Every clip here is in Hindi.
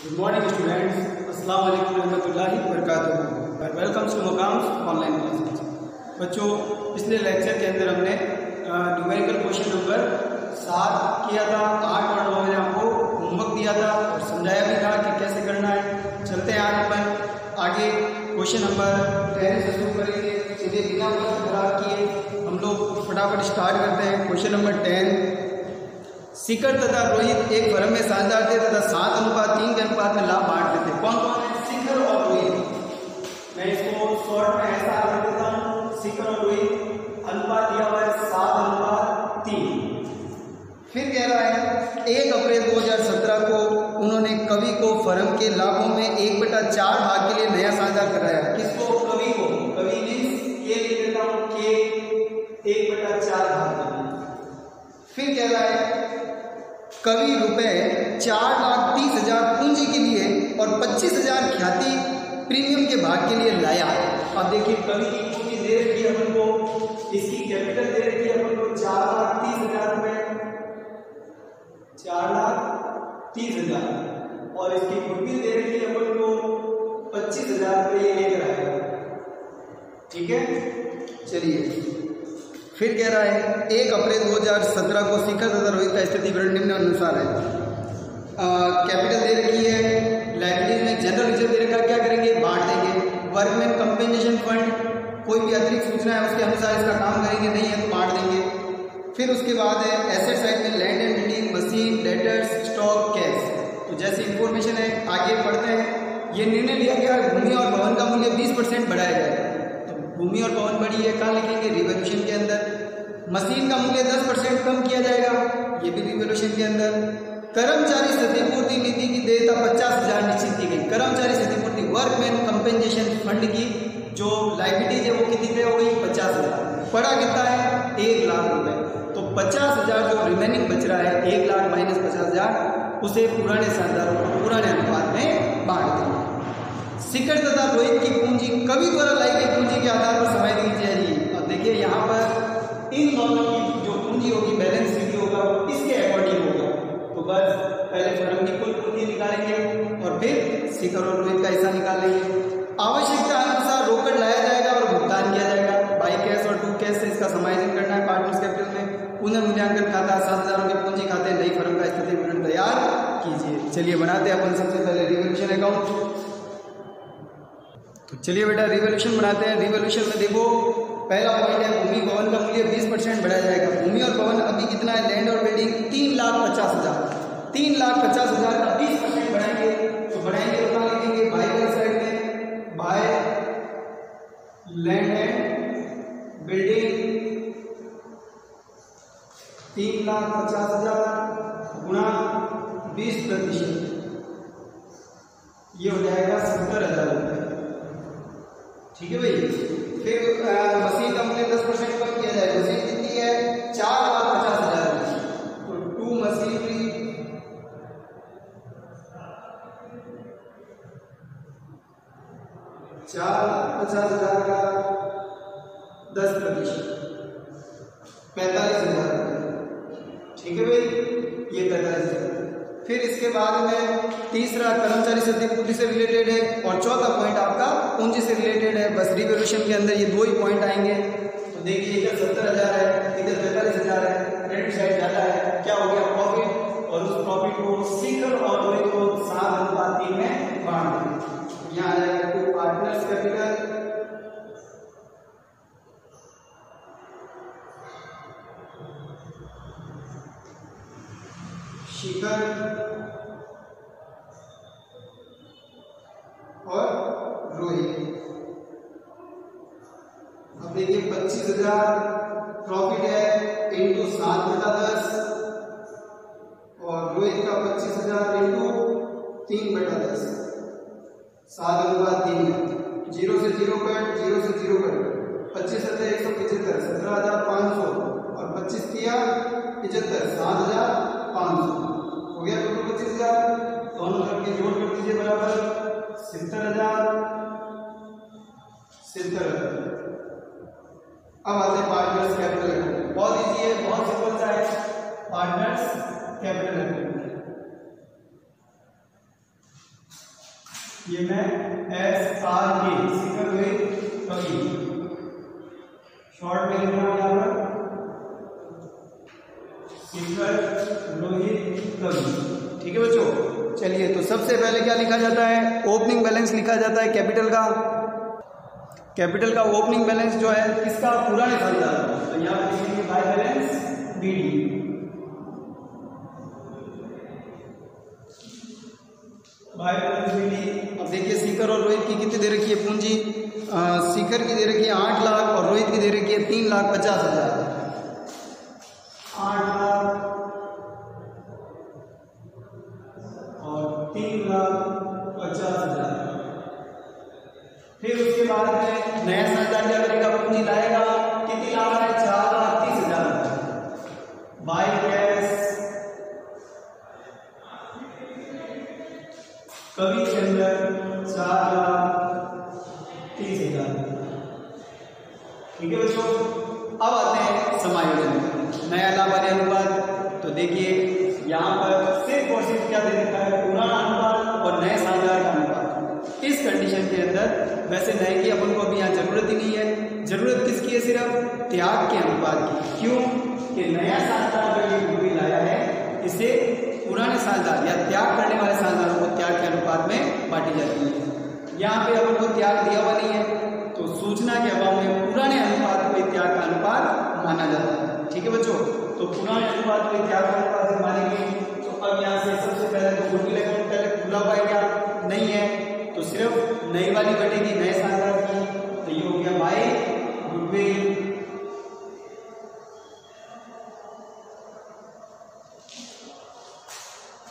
Good morning students. अस्सलाम वालेकुम रहमतुल्लाहि व बरकातुहू। वेलकम टू मुकाम्स ऑनलाइन क्लासेस। बच्चों, पिछले लेक्चर के अंदर हमने न्यूमेरिकल क्वेश्चन नंबर 7 किया था। 8 और 9 में आपको होमवर्क दिया था और समझाया भी था कि कैसे करना है। चलते हैं आज अपन आगे क्वेश्चन नंबर 10 से शुरू करेंगे। चलिए बिना वक्त खराब किए हम लोग फटाफट स्टार्ट करते हैं। Question number 10। शिखर तथा रोहित एक फर्म में साझेदार थे तथा 7:3 के अनुपात में लाभ बांटते थे। कौन कौन है? शिखर और रोहित। मैं इसको शॉर्ट में ऐसा लिख देता हूं, शिखर और रोहित। अनुपात दिया हुआ है 7:3। फिर कह रहा है 1 अप्रैल 2017 को उन्होंने कवि को फर्म के लाभों में 1/4 भाग के लिए नया साझेदार कराया। किसको? कवि को। कवि मीन्स के लिख देता हूं, के 1/4 भाग। फिर कह रहा है कवि रुपए 4,30,000 पूंजी के लिए और 25,000 ख्याति प्रीमियम के भाग के लिए लाया। अब देखिए कवि की पूंजी दे रखी है अपन को, इसकी कैपिटल दे रखी है अपन को 4,30,000 रुपए, 4,30,000 और इसकी गुडविल दे रखी है अपन को 25,000 रुपये। ये लेकर आएगा, ठीक है। चलिए फिर कह रहा है 1 अप्रैल 2017 को शिखर तथा रोहित का स्थिति विवरण निम्न अनुसार है। कैपिटल दे रखी है, लाइबिलिटीज में जनरल रिजर्व दे रखा, क्या करेंगे? बांट देंगे। वर्कमैन कंपेंसेशन फंड, कोई भी अतिरिक्त सूचना है उसके अनुसार इसका काम करेंगे, नहीं है तो बांट देंगे। फिर उसके बाद है एसेट साइड में land and building, machine, letters, stock, cash. तो जैसी इंफॉर्मेशन है आगे पढ़ते हैं। ये निर्णय लिया गया भूमि और भवन का मूल्य 20% बढ़ाया जाए। भूमि और भवन बढ़ी है, कहाँ लिखेंगे? रिवोल्यूशन के अंदर। मशीन का मूल्य 10% कम किया जाएगा, ये भी रिवोल्यूशन के अंदर। कर्मचारी क्षतिपूर्ति निधि की देयता 50,000 निश्चित की गई। कर्मचारी क्षतिपूर्ति वर्कमैन कंपेंसेशन फंड की जो लाइबिलिटीज है वो कितनी तय हो गई? 50,000। पड़ा कितना है? 1 लाख रुपए। तो 50,000 जो रिमेनिंग बच रहा है, 1 लाख माइनस 50,000, उसे पुराने साझेदारों को पुराने अनुपात में बांट देंगे। शिखर तथा रोहित की पूंजी कवि द्वारा लाई गई पूंजी के आधार पर समाई दी जाएगी। अब देखिए यहाँ पर इन दोनों की जो पूंजी होगी, बैलेंस शीट होगा, वो इसके अकॉर्डिंग होगा। तो बस पहले फर्म की कुल पूंजी निकालेंगे और फिर शिखर और रोहित का हिस्सा निकाल लेंगे। आवश्यकता अनुसार रोकड़ लाया जाएगा और भुगतान किया जाएगा। बाई कैश और टू कैश से इसका समायोजन करना है पार्टनर्स कैपिटल में। पुनर्मूल्यांकन खाता 7,000 के पूंजी खाते नई फर्म का स्थिति विवरण तैयार कीजिए। चलिए बनाते हैं अपन सबसे पहले रिवोल्यूशन अकाउंट। तो चलिए बेटा रिवोल्यूशन बनाते हैं। रिवोल्यूशन में देखो पहला पॉइंट है भूमि भवन का मूल्य 20% बढ़ाया जाएगा। भूमि और भवन अभी कितना है? लैंड और बिल्डिंग 3,50,000। 3,50,000 का 20% बढ़ाएंगे तो बढ़ाएंगे तो कहाँ लिखेंगे? बाय वाली साइड में बाय लैंड एंड बिल्डिंग 3,50,000 गुणा 20%, ये हो जाएगा 70,000 रुपये, ठीक है भाई। फिर मशीन का मूल्य 10% कम किया जाएगा। मशीन कितनी है? 4,50,000। तो 2 मशीनरी 4,50,000 का 10%, 45,000 रुपये, ठीक है भाई, ये 45,000। फिर इसके बाद में तीसरा कर्मचारी क्षतिपूर्ति से रिलेटेड है और चौथा पॉइंट आपका पूंजी से रिलेटेड है। बस रिवोल्यूशन के अंदर ये 2 ही पॉइंट आएंगे। तो देखिए इधर 70,000 है, इधर 45,000 है, क्रेडिट साइड ज्यादा है, क्या हो गया? प्रॉफिट। और उस प्रॉफिट को शिखर और रोहित को 7:3 में बांट देंगे। यहाँ आ जाएगा टू पार्टनर्स कैपिटल, शिखर और रोहित। अब देखिए 25,000 प्रॉफिट है इंटू 7/10 और रोहित का 25,000 इंटू 3/10, 7:3 है। 0 से 0 कट, 0 से 0 कट, 25 से 175, 17,500 और 25 किया 75, 7,500 हो गया। टोटल 25,000। दोनों तरफ के जोड़ कर दीजिए बराबर 70,000, 70,000। अब आते हैं पार्टनर्स कैपिटल। बहुत इजी है, बहुत सिंपल सा है। पार्टनर्स कैपिटल ये मैं SRK सीकर रोहित कवि शॉर्ट में लिख रहा हूं यहाँ पर सीकर रोहित कवि। ठीक है बच्चों, चलिए तो सबसे पहले क्या लिखा जाता है, ओपनिंग बैलेंस लिखा जाता है कैपिटल का। कैपिटल का ओपनिंग बैलेंस जो है किसका, पुराने साझेदार। तो यहाँ पर लिखेंगे by balance BD, by balance BD। अब देखिए सीकर और रोहित की कितनी दे रखी है पूंजी, सीकर की दे रखी है 8 लाख और रोहित की दे रखी है 3,50,000। 8 लाख और 3,50,000। फिर उसके बाद में नया साझेदार क्या करेगा, पूंजी लाएगा, कितनी ला रहा है, 4,30,000 बाय कैश कवि के अंदर 4,30,000। ठीक है बच्चों, अब आते हैं समायोजन, नया लाभ वाले अनुपात। तो देखिए यहाँ पर सिर्फ और सिर्फ क्या दे देता है, पुराना अनुपात और नए साझेदार का अनुपात। इस कंडीशन के अंदर वैसे नए की अपन को अभी यहाँ जरूरत ही नहीं है, जरूरत किसकी है, सिर्फ त्याग के अनुपात की। क्यों कि नया साझेदार जो ये गुडविल लाया है इसे पुराने साझेदार या त्याग करने वाले साझेदारों को त्याग के अनुपात में बांटी जाती है। यहाँ पे अपन को त्याग दिया हुआ नहीं है, तो सूचना के अभाव में पुराने अनुपात को त्याग का अनुपात माना जाता है। ठीक है बच्चों, तो पुराने अनुपात को त्याग का अनुपात मानेंगे। तो अब यहाँ से सबसे पहले तो गुडविल अकाउंट पहले खुला हुआ है क्या, नहीं है, तो सिर्फ नई वाली बटेगी नए साझेदार की। तो ये हो गया बाय गुडविल।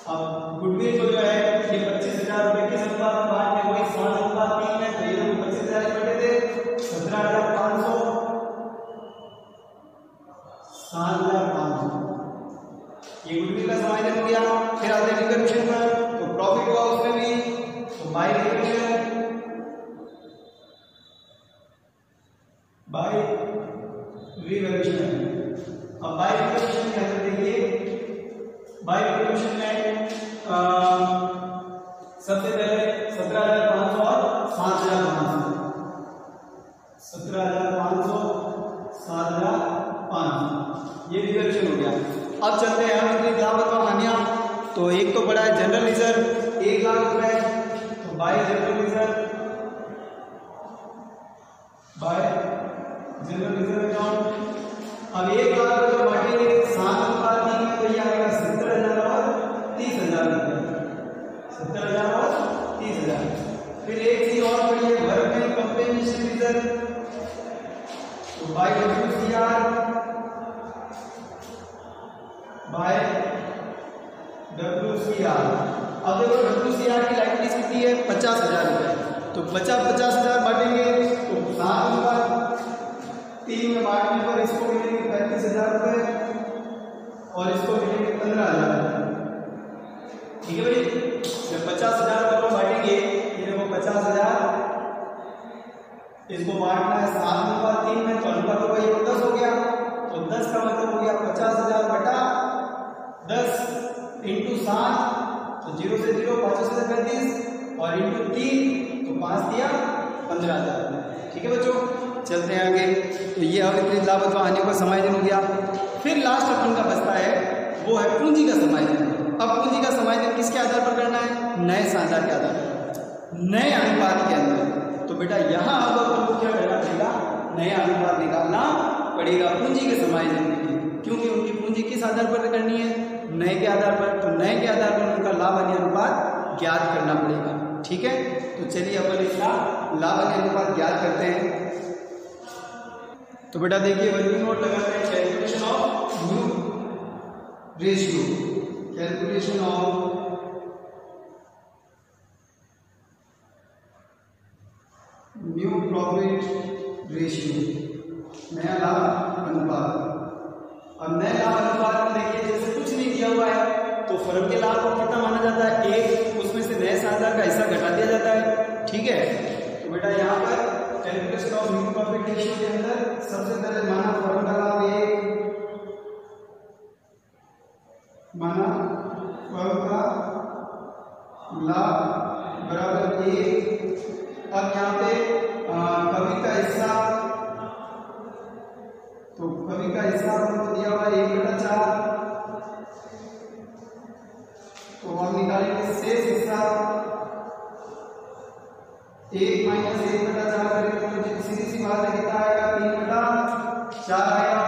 अब गुडविल को जो है ये 25,000 रुपए किस अनुपात में बांटने, वही 5:3 में। तो ये 25,000 बटे थे 17,500, 7,500। ये गुडविल का समायोजन हो गया। फिर आते हैं रिकन्वर्शन पर, तो प्रॉफिट हुआ उसमें भी, तो बाय रिकन्वर्शन, बाय रिवैल्यूएशन। अब बाय रिवैल्यूएशन के अंदर देखिए, बाय रिवैल्यूएशन में सबसे पहले 17,500 और 7,500, 17,500, 7,500 ये रिवैल्यूएशन हो गया। अब चलते हैं हम इतनी लाभ अथवा हानियां। तो एक तो पड़ा है जनरल रिजर्व 1 लाख रुपए, तो bye general reserve, bye general reserve account. अब 1 लाख रुपए बांटेंगे 7:3 में, तो ये आएगा 70,000 और 30,000 रुपए, 70,000 और 30,000। फिर एक चीज और पड़ी है वर्कमैन कंपेंसेशन रिजर्व, तो बाय WCR, बाय WCR। अब देखो WCR की लाइबिलिटीज कितनी है, 50,000 रुपए। तो बचा 50,000 बांटेंगे, तो 7/3 में बांटने पर इसको मिलेंगे 35,000 रुपए और इसको मिलेंगे 15,000 रुपए। ठीक है भाई, जब 50,000 रुपए बांटेंगे, ये देखो 50,000 इसको बांटना है 7/3 में, तो अनुपात होगा ये 10 हो गया। तो 10 का मतलब हो गया 50,000 बटा 10 इंटू 7, तो 0 से 0, 5 से 35 और इंटू 3, तो 5 दिया 15,000। ठीक है बच्चों, चलते हैं आगे। तो ये अब विपरीत लाभ अथवा हानियों का समायोजन हो गया। फिर लास्ट अपन का बचता है वो है पूंजी का समायोजन। अब पूंजी का समायोजन किसके आधार पर करना है, नए साझेदार के आधार पर, नए अनुपात के अंदर। तो बेटा यहाँ अब अपन को क्या करना पड़ेगा, नया अनुपात निकालना पड़ेगा पूंजी के समायोजन के लिए, क्योंकि उनकी पूंजी किस आधार पर करनी है, नए के आधार पर। तो नए के आधार पर उनका लाभ हानि अनुपात ज्ञात करना पड़ेगा। ठीक है, तो चलिए अपन इसका लाभ हानि अनुपात ज्ञात करते हैं। तो बेटा देखिए वर्किंग नोट लगाते हैं, calculation of new ratio, calculation of new profit ratio, नया लाभ अनुपात। अब नए लाभ अनुपात में देखिए जैसे कुछ नहीं दिया हुआ है, तो फर्म के लाभ को कितना माना जाता है, 1, उसमें से नए साझेदार का हिस्सा घटा दिया जाता है। ठीक है, तो बेटा यहाँ पर calculation of new profit ratio के अंदर सबसे पहले माना फर्म का लाभ 1, माना फर्म का लाभ बराबर 1। अब यहाँ पे कवि का हिस्सा, तो कवि का हिस्सा हमको दिया हुआ 1/4, तो हम निकालेंगे शेष हिस्सा 1 - 1/4 करेंगे तो सीधी सी बात है कितना आएगा 3/4 आएगा।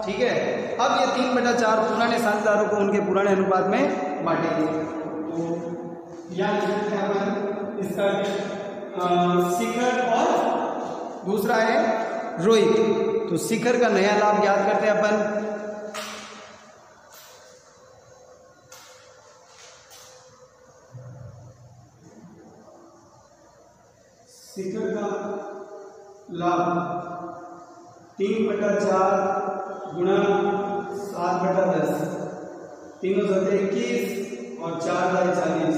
ठीक है, अब ये 3/4 पुराने साझेदारों को उनके पुराने अनुपात में बांटेंगे। तो यहाँ लिख सकते हैं अपन इसका शिखर और दूसरा है रोहित। तो शिखर का नया लाभ याद करते हैं अपन। शिखर का लाभ 3/4 गुणा 7/10, तीनों सतह 21 और 4/40।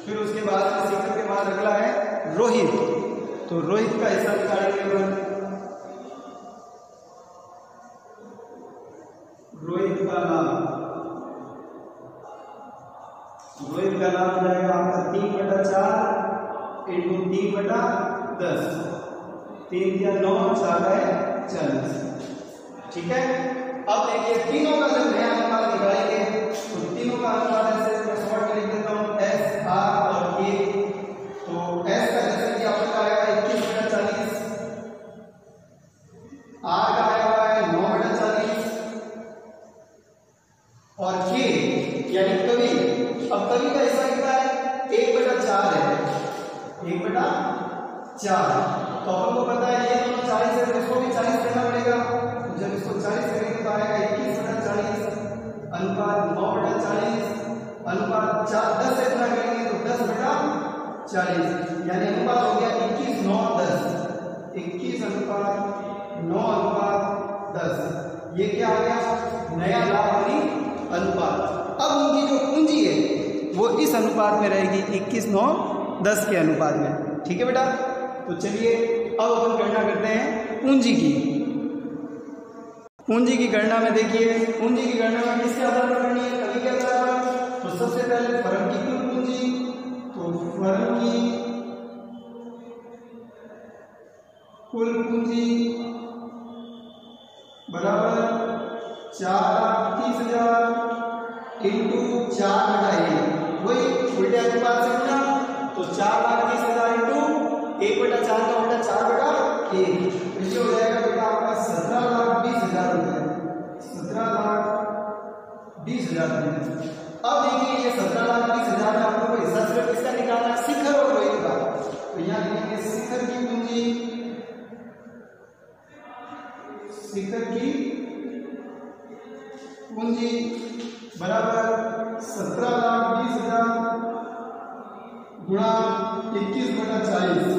फिर उसके बाद शिखर के बाद अगला है रोहित। तो रोहित का हिस्सा निकालेंगे अपन। रोहित का लाभ हो जाएगा आपका 3/4 इंटू 3/10, 3 या 9, 4/40। ठीक है, अब देखिए तीनों का जब नया अनुपात निकालेंगे तो तीनों का अनुपात ऐसे शॉर्ट में लिख देता हूँ S, R और K। तो S का जैसे कि आपका आएगा 21/40, R का आएगा 9/40 और K यानी कवि, अब कवि का हिस्सा कितना है 1/4 है, 1/4। तो अपन को पता है ये दोनों 40 है तो इसको भी 40 करना पड़ेगा। तो जब इसको 40 करेंगे तो आएगा 21/40 अनुपात 9/40 अनुपात 10 से गुणा करेंगे तो 10/40 यानी अनुपात हो गया 21:9:10, 21:9:10। ये क्या आ गया नया लाभ अनुपात। अब उनकी जो पूंजी है वो इस अनुपात में रहेगी 21:9:10 के अनुपात में। ठीक है बेटा, तो चलिए अब अपन गणना करते हैं पूंजी की। पूंजी की गणना में देखिए, पूंजी की गणना में किसके आधार पर करनी है, कवि के आधार पर। तो सबसे पहले फर्म की कुल पूंजी, तो फर्म की कुल पूंजी बराबर 4,30,000 इंटू 4/1, वही उल्टे अनुपात से गुणा। तो 4,30,000 इंटू 1/4 का उल्टा 4/1, इससे हो जाएगा बेटा आपका 17,20,000 रुपये, 17,20,000 रुपये। अब देखिए ये 17,20,000 में आप लोगों को हिस्सा सिर्फ किसका निकालना है, शिखर और रोहित का। तो यहाँ लिखेंगे शिखर की पूंजी, शिखर की पूंजी बराबर 17,20,000 गुणा 21/40,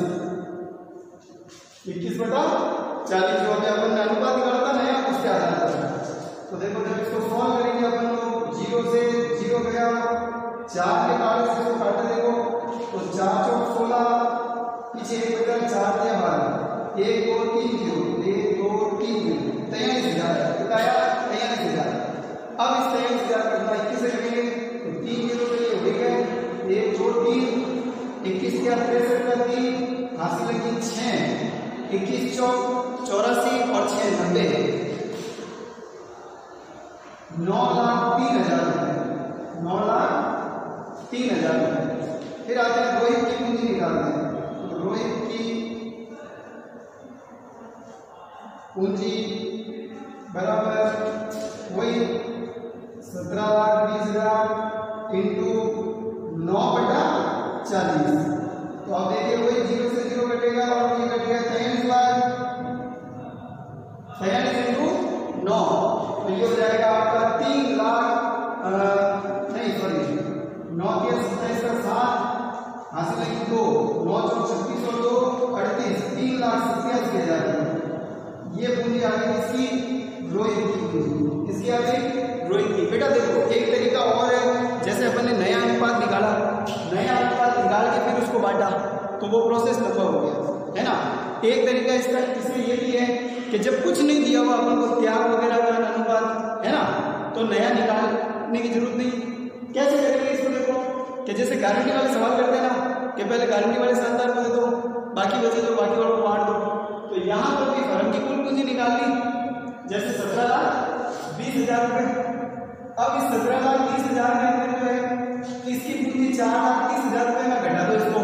21/40 जो अभी अपन ने अनुपात निकाला था नया उसके आधार पर। तो देखो जब इसको सॉल्व करेंगे अपन लोग 0 से 0 गया, 4 के कारण से इसको काटे देखो तो 4 चौक 16, पीछे 1 बचा 4 दिया 12, 1 2 3 0, 1 2 3 0, 43,000 बताया 43,000। अब इस 43,000 का 21 से करेंगे तो 3 0 तो ये हो गए 1 2 3, 21 क्या 63 का 3 हासिल लगी 6, 21 चौक 84 और 6 90, 9,03,000 रुपये, 9,03,000 रुपये। फिर आते हैं रोहित की पूंजी निकालते हैं। तो रोहित की पूंजी बराबर वही 17,20,000 इंटू 9/40। तो अब देखिए वही 0 से 0 कटेगा और ये कटेगा 43,000, 43 इंटू 9, तो ये हो जाएगा आपका 3 लाख, नहीं सॉरी 9 के 27 का 7 हासिल लगी 2, 9 चौक 36 और 2 38, 3,87,000। ये पूंजी आ गई इसकी रोहित की पूंजी, इसकी आ गई रोहित की। बेटा देखो एक तरीका और है, जैसे अपन ने नया अनुपात निकाला, नया अनुपात निकाल के फिर उसको बांटा तो वो प्रोसेस लंबा हो गया है ना। एक तरीका इसका इसमें ये भी है कि जब कुछ नहीं दिया हुआ अपन को त्याग वगैरह का अनुपात है ना, तो नया निकालने की जरूरत नहीं। कैसे करेंगे इसको देखो, कि जैसे गारंटी वाले सवाल करते हैं ना कि पहले गारंटी वाले शानदार को दे दो, बाकी बचे तो बाकी वालों को बांट दो। तो यहाँ पर भी फर्म की कुल पूंजी निकाल ली, जैसे 17,20,000 रुपये। अब इस 17,20,000 के अंदर जो है इसकी पूंजी 4,30,000 रुपये में घटा दो इसको।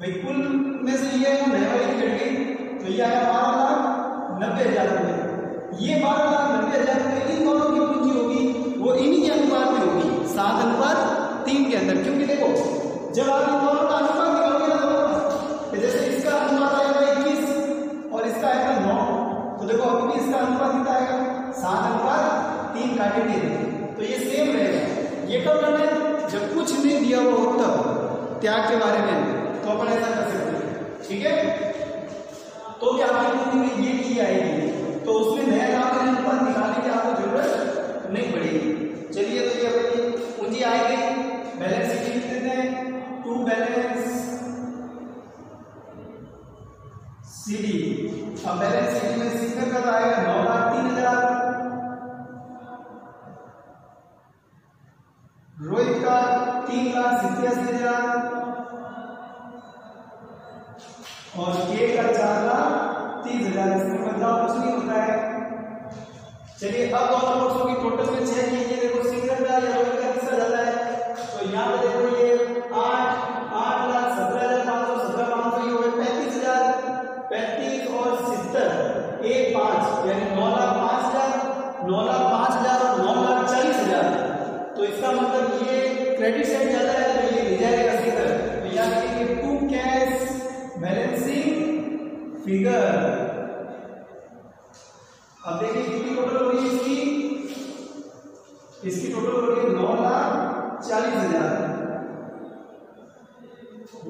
भाई कुल में से ये नए वाली घट गई तो ये आया 12,90,000 रुपये। ये 12,90,000 रुपये इन दोनों की पूंजी होगी, वो इन्हीं के अनुपात में होगी, 7:3 के अंदर। क्योंकि देखो जब आप इन दोनों का अनुपात निकालोगे ना दोनों, जैसे इसका अनुपात आएगा 21 और इसका आएगा 9, तो देखो अभी भी इसका अनुपात कितना आएगा 7:3 काटेंगे तो ये सेम रहेगा। ये कब करना है जब कुछ नहीं दिया हुआ हो तब त्याग के बारे में, तो अपन ऐसा कर सकते हैं, ठीक है। तो भी आपकी पूंजी में ये की आएगी, तो उसमें नया काम का अनुपात निकालने की आपको जरूरत नहीं पड़ेगी। चलिए तो ये अपनी पूंजी आएगी, बैलेंस शीट लिख देते हैं, टू बैलेंस सीडी। अब बैलेंस शीट में सीखने का आएगा 9,03,000, रोहित का 3,87,000 और के का 4,30,000। इसमें बदलाव कुछ नहीं होता है। चलिए अब दोनों बॉक्सों की टोटल में चेक कीजिए, देखो सिंगल का या रोहित का किसका ज्यादा है, तो यहाँ पे देखो ये 8,17,517 ये हो गए 35,000, 35 और 70 1 5 यानी 9,05,000, 9,05,000 और 9,40,000। तो इसका मतलब ये क्रेडिट साइड ज्यादा है तो ये ले जाएगा सीधर। तो याद रखिए टू कैश बैलेंसिंग फिगर। अब देखिए कितनी टोटल हो रही है इसकी टोटल हो रही है 9,40,000।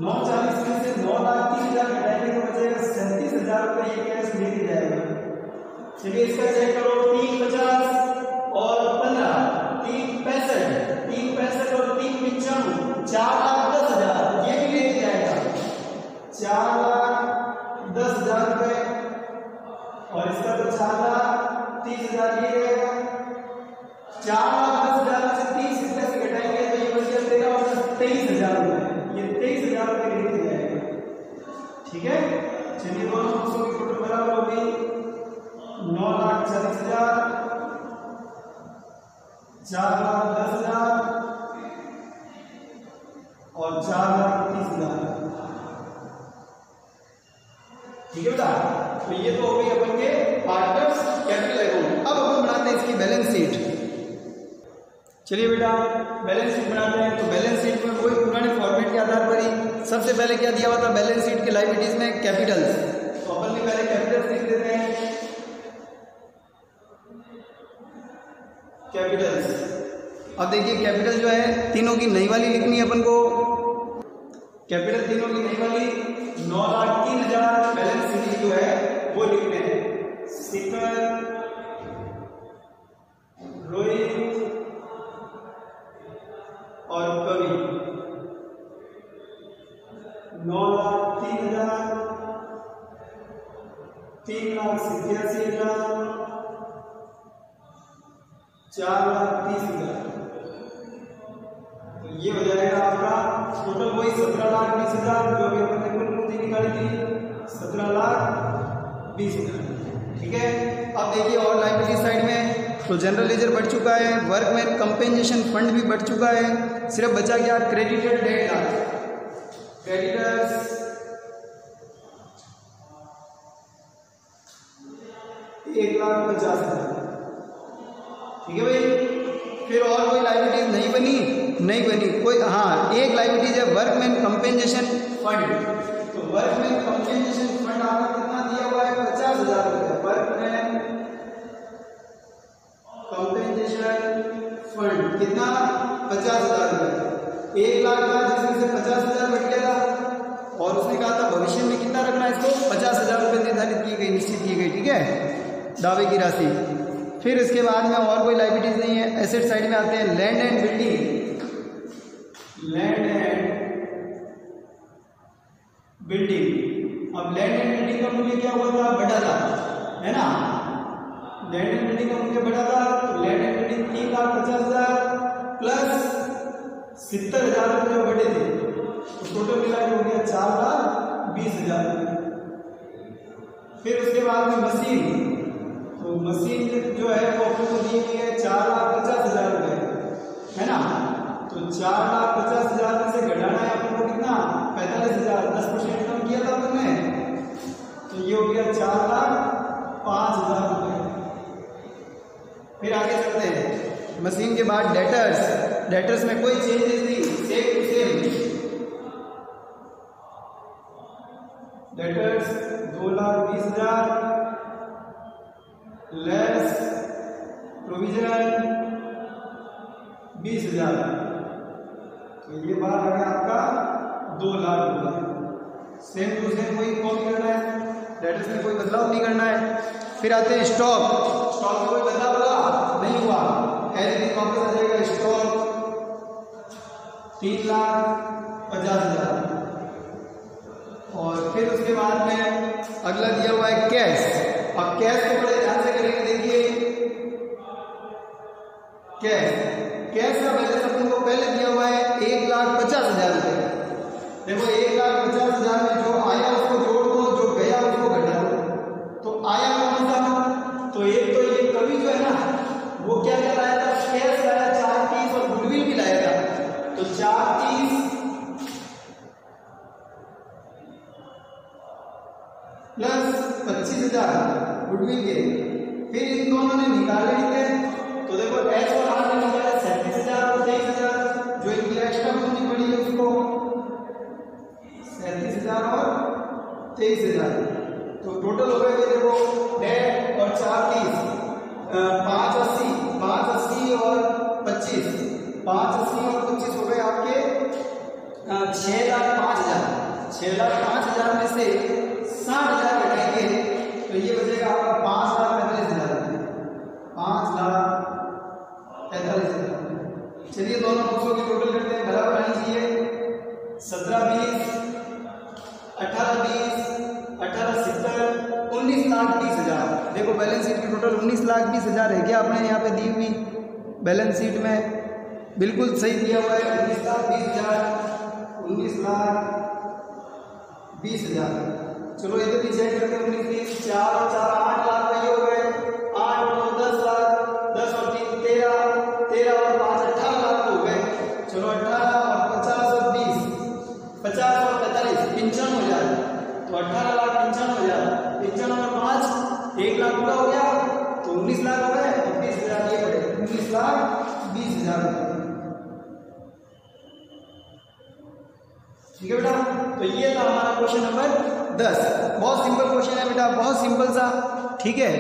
9,40,000 में से 9,30,000 घटाएंगे तो बचेगा 37,000 रुपये, ये कैश लेके जाएगा। चलिए इसका चेक करो, 3,50 और 15, 3,65, 3,65 और 3,95, 4,10,000 ये भी लेके जाएगा, 4,10,000 रुपये। और इसका तो 4,30,000 ये रहेगा। 4,10,000 में से 30 इसका से घटाएंगे तो ये बच गया 13 और 23,000 रुपये, ये 23,000 रुपये लेके जाएगा, ठीक है। चलिए दोनों बॉक्सों की टोटल बराबर हो गई 9,40,000, 4,10,000 और 4,30,000, ठीक है बेटा। तो ये तो हो गई अपन के पार्टनर्स कैपिटल अकाउंट। अब अपन बनाते हैं इसकी बैलेंस शीट। चलिए बेटा बैलेंस शीट बनाते हैं। तो बैलेंस शीट में वही पुराने फॉर्मेट के आधार पर ही सबसे पहले क्या दिया हुआ था बैलेंस शीट के लायबिलिटीज में कैपिटल्स। तो अपन ने पहले कैपिटल्स लिख देते हैं, कैपिटल्स। अब देखिए कैपिटल जो है तीनों की नई वाली लिखनी है अपन को। कैपिटल तीनों की नई वाली 9,03,000 बैलेंस शीट जो है वो लिखते हैं। शिखर, रोहित और कवि 9,03,000, 3,87,000, 4,30,000। तो ये हो जाएगा आपका टोटल वही 17,20,000 जो भी अपन ने कुल पूंजी निकाली थी 17,20,000, ठीक है। अब देखिए और लायबिलिटी साइड में तो जनरल लेजर बढ़ चुका है, वर्कमैन कंपेंसेशन फंड भी बढ़ चुका है, सिर्फ बचा गया क्रेडिटेड डेट। क्रेडिटर्स 1,50,000, ठीक है भाई। फिर और कोई लायबिलिटीज नहीं बनी कोई। हाँ एक लायबिलिटीज है वर्कमैन कंपेंसेशन फंड। तो वर्कमैन कंपेंसेशन फंड आपका कितना दिया हुआ है 50,000 रुपये। वर्कमैन कंपेंसेशन फंड कितना 50,000 रुपये। 1,00,000 का जिसमें से 50,000 बच गया था और उसने कहा था भविष्य में कितना रखना है इसको 50,000 रुपये निर्धारित की गई, निश्चित की गई, ठीक है, दावे की राशि। फिर इसके बाद में और कोई लायबिलिटीज नहीं है। एसेट साइड में आते हैं land and building. Land and building. अब लैंड एंड बिल्डिंग का मूल्य क्या हुआ था बढ़ा था, है ना। लैंड एंड बिल्डिंग का मूल्य बढ़ा था तो लैंड एंड बिल्डिंग 3,50,000 प्लस 70,000 रुपये जो बढ़े थे तो टोटल मिला के हो गया 4,20,000 रुपये। फिर उसके बाद में मशीन, तो मशीन जो है वो अपन को दी गई है 4,50,000 रुपये, है ना। तो 4,50,000 में से घटाना है अपन को कितना, 45,000, 10% कम किया था अपन ने, तो ये हो गया 4,05,000 रुपये। फिर आगे चलते हैं, मशीन के बाद डेटर्स, डेटर्स में कोई चेंजेस नहीं, same to same. Debtors 2,20,000 less provision 20,000, तो ये बात आ गया आपका 2 लाख रुपये। सेम टू सेम, कोई कम नहीं करना है, डेटर्स में कोई बदलाव नहीं करना है। फिर आते हैं स्टॉक, स्टॉक में कोई बदलाव हुआ नहीं हुआ, ऐसे वापस आ जाएगा स्टॉक 3,50,000। और फिर उसके बाद में अगला दिया हुआ है कैश। अब कैश को बड़े ध्यान से करेंगे, देखिए कैश का बैलेंस अपन को पहले दिया हुआ है 1,50,000 रुपये। देखो 1,50,000 में जो आया उसको जोड़ दो, जो गया उसको घटा दो, तो आया कौन सा, तो एक तो ये कवि जो है ना वो क्या लाया था, कैश लाया 4,30 और गुडविल भी लाया था, तो 4,30 प्लस 25,000 गुडविल के। फिर इन दोनों ने निकाले थे, तो देखो एच और आर ने निकाले 37,000 और 23,000, जो इनकी एक्स्ट्रा पूंजी पड़ी है उसको 37,000 और 23,000, तो टोटल हो गए देखो डेट और 4,30 5,80 और 25, 5,80 और 25 हो गए आपके 6,05,000। 6,05,000 में से 60,000 घटाएंगे तो ये बचेगा आपका 5,45,000, 5,45,000। चलिए दोनों बॉक्सों की टोटल करते हैं, बराबर आनी चाहिए। 17,20, 18,20, 18,70, 19,20,000। देखो बैलेंस शीट की टोटल 19,20,000 है क्या आपने यहाँ पे दी हुई बैलेंस शीट में, बिल्कुल सही दिया हुआ है 19,20,000, 19,20,000। चलो इधर भी चेक करते हैं, 19, 4 और 4 8 लाख का ये हो गए, 8 और 10 लाख, 10 और 3 13, 13 और 5 18 लाख हो गए। चलो 18 और 50 और 20, 50 और 45 95,000, तो 18 लाख 95,000, 95 और 5 1 लाख पूरा हो गया, तो 19 लाख हो गए, 20,000 ये बढ़े 19,20,000। ठीक है बेटा, तो ये था हमारा क्वेश्चन नंबर 10। बहुत सिंपल क्वेश्चन है बेटा, बहुत सिंपल सा, ठीक है,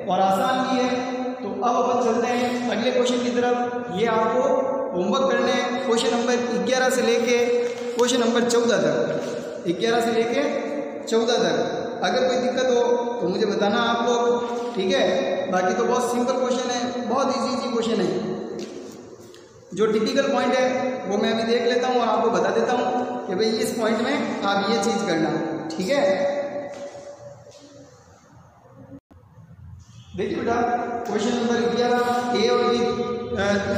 और आसान भी है। तो अब अपन चलते हैं अगले क्वेश्चन की तरफ। ये आपको होमवर्क करने हैं क्वेश्चन नंबर 11 से लेके क्वेश्चन नंबर 14 तक, 11 से लेके 14 तक। अगर कोई दिक्कत हो तो मुझे बताना आप लोग, ठीक है। बाकी तो बहुत सिंपल क्वेश्चन है, बहुत इजी क्वेश्चन है। जो टिपिकल पॉइंट है वो मैं अभी देख लेता हूँ और आपको बता देता हूँ कि भाई इस पॉइंट में आप ये चीज़ करना, ठीक है। देखिए बेटा क्वेश्चन नंबर 11, ए और बी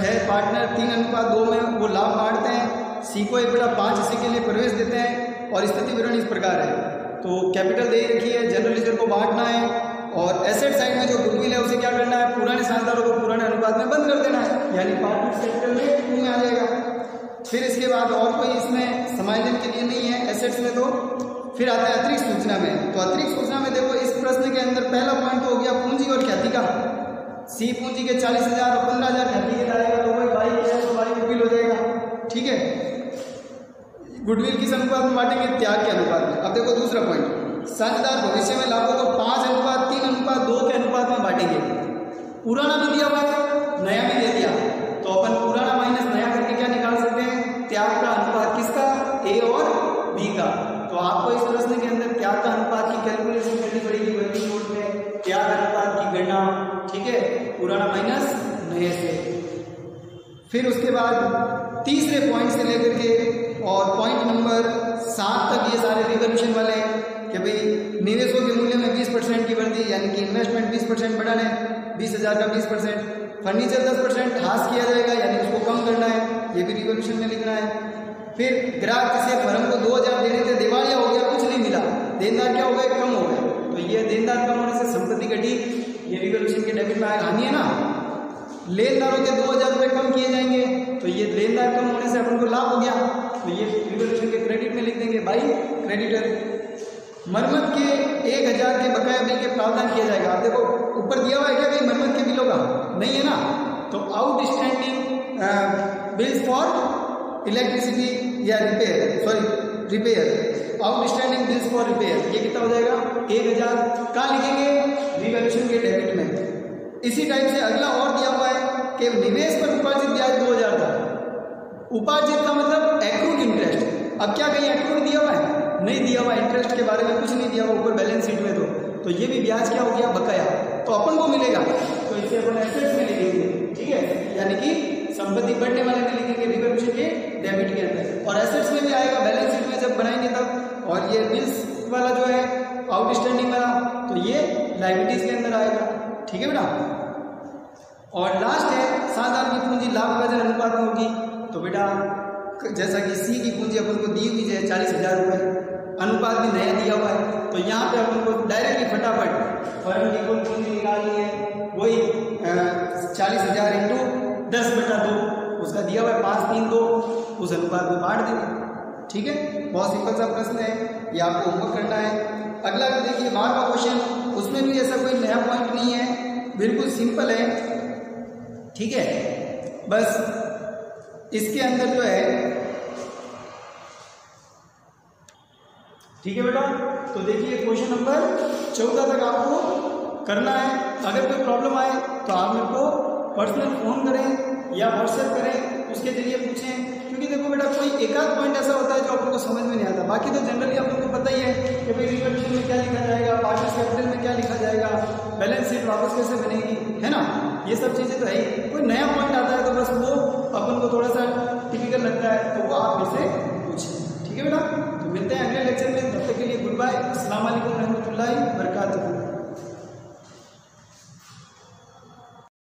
है पार्टनर, 3:2 में वो लाभ बांटते हैं। सी को एक बेटा 5 हिस्से के लिए प्रवेश देते हैं और स्थिति विवरण इस प्रकार है। तो कैपिटल दे रखी है, जनरल लेजर को बांटना है और एसेट साइड में जो गुडविल है उसे क्या करना है, पुराने साझेदारों को पुराने अनुपात में बंद कर देना है, यानी पार्टनर कैपिटल में 2 में आ जाएगा। फिर इसके बाद और कोई इसमें समायोजन के लिए नहीं है एसेट्स में। तो फिर आता है अतिरिक्त सूचना में। तो अतिरिक्त सूचना में देखो इस प्रश्न के अंदर पहला पॉइंट तो हो गया पूंजी और ख्याति का। सी पूंजी के 40,000 और 15,000 ख्याति के लाएगा, तो वही 22 गुडविल हो जाएगा, ठीक है। गुडविल किस अनुपात में बांटेंगे, त्याग के अनुपात में। अब देखो दूसरा पॉइंट, साझेदार भविष्य में लाभों को 5:3:2 के अनुपात में बांटेंगे। पुराना भी दिया हुआ है, नया भी दे दिया, तो अपन पुराना माइनस नया करके क्या निकाल सकते हैं, त्याग का अनुपात किसका, ए और बी का। तो आपको इस प्रश्न के अंदर त्याग का अनुपात की कैलकुलेशन करनी पड़ेगी वर्किंग नोट में, त्याग अनुपात की गणना, ठीक है, पुराना माइनस नए से। फिर उसके बाद तीसरे पॉइंट से लेकर के और पॉइंट नंबर 7 तक ये सारे रिवोल्यूशन वाले हैं कि भाई निवेशों के मूल्य में 20% की वृद्धि, यानी कि इन्वेस्टमेंट 20% बढ़ाना है, 20,000 का 20%। फर्नीचर 10% हास किया जाएगा, यानी उसको कम करना है, ये भी रिवोल्यूशन में लिखना है। फिर ग्राहक किसी फर्म को 2000 देने थे, दिवालिया हो गया, कुछ नहीं मिला, देनदार क्या हो गए, कम हो गए, तो ये देनदार कम होने से संपत्ति घटी, ये रिवोल्यूशन के डेबिट में हानि है ना। लेनदारों के 2000 रुपये कम किए जाएंगे, तो ये लेनदार कम होने से अपन को लाभ हो गया, तो ये रिवोल्यूशन के क्रेडिट में लिख देंगे बाई क्रेडिटर। मरम्मत के 1000 के बकाया बिल के प्रावधान किया जाएगा। आप देखो ऊपर दिया हुआ है क्या कहीं मरम्मत के बिलों का, नहीं है ना, तो आउटस्टैंडिंग बिल्स फॉर इलेक्ट्रिसिटी या repair, outstanding bills for repair, ये कितना हो जाएगा 1000, कहाँ लिखेंगे, रिवोल्यूशन के डेबिट में। इसी टाइप से अगला और दिया हुआ है कि निवेश पर उपार्जित ब्याज 2000 था, उपार्जित का मतलब एक्रूड इंटरेस्ट। अब क्या कहीं एक्रूड दिया हुआ है, नहीं दिया हुआ, इंटरेस्ट के बारे में कुछ नहीं दिया हुआ ऊपर बैलेंस शीट में, तो ये भी ब्याज क्या हो गया, बकाया, तो अपन को मिलेगा, तो इसे अपन एसेट्स में लिखेंगे, ठीक है, यानी कि संपत्ति बढ़ने वाले में लिखेंगे रिवोल्यूशन के डेबिट के अंदर, और एसेट्स में भी आएगा बैलेंस शीट में जब बनाएंगे तब। और ये बिल्स वाला जो है आउटस्टैंडिंग वाला, तो ये लायबिलिटीज के अंदर आएगा, ठीक है बेटा। और लास्ट है साधारण की पूंजी लाभ विभाजन अनुपात में होगी, तो बेटा जैसा कि सी की पूंजी अपन को दी हुई है 40,000 रुपये, अनुपात भी नया दिया हुआ है, तो यहाँ पे अपन को डायरेक्टली फटाफट फर्म की कुल पूंजी निकालनी है, वही 40,000 इंटू 10/2, उसका दिया हुआ है 532, उस अनुपात में बांट देंगे, ठीक है। बहुत सिंपल सा प्रश्न है, ये आपको होमवर्क करना है। अगला देखिए 12वां क्वेश्चन, उसमें भी ऐसा कोई नया पॉइंट नहीं है, बिल्कुल सिंपल है, ठीक है। बस इसके अंदर जो है, ठीक है बेटा, तो देखिए क्वेश्चन नंबर 14 तक आपको करना है। अगर कोई प्रॉब्लम आए तो आप मेरे को पर्सनल फोन करें या व्हाट्सएप करें, उसके जरिए पूछें, क्योंकि देखो बेटा कोई एक आध पॉइंट ऐसा होता है जो अपन को समझ में नहीं आता, बाकी तो जनरली अपन को पता ही है कि भाई रिवोल्यूशन में क्या लिखा जाएगा, पार्टिस कैपिटल में क्या लिखा जाएगा, बैलेंस शीट वापस कैसे बनेगी, है ना, ये सब चीज़ें तो है ही। कोई नया पॉइंट आता है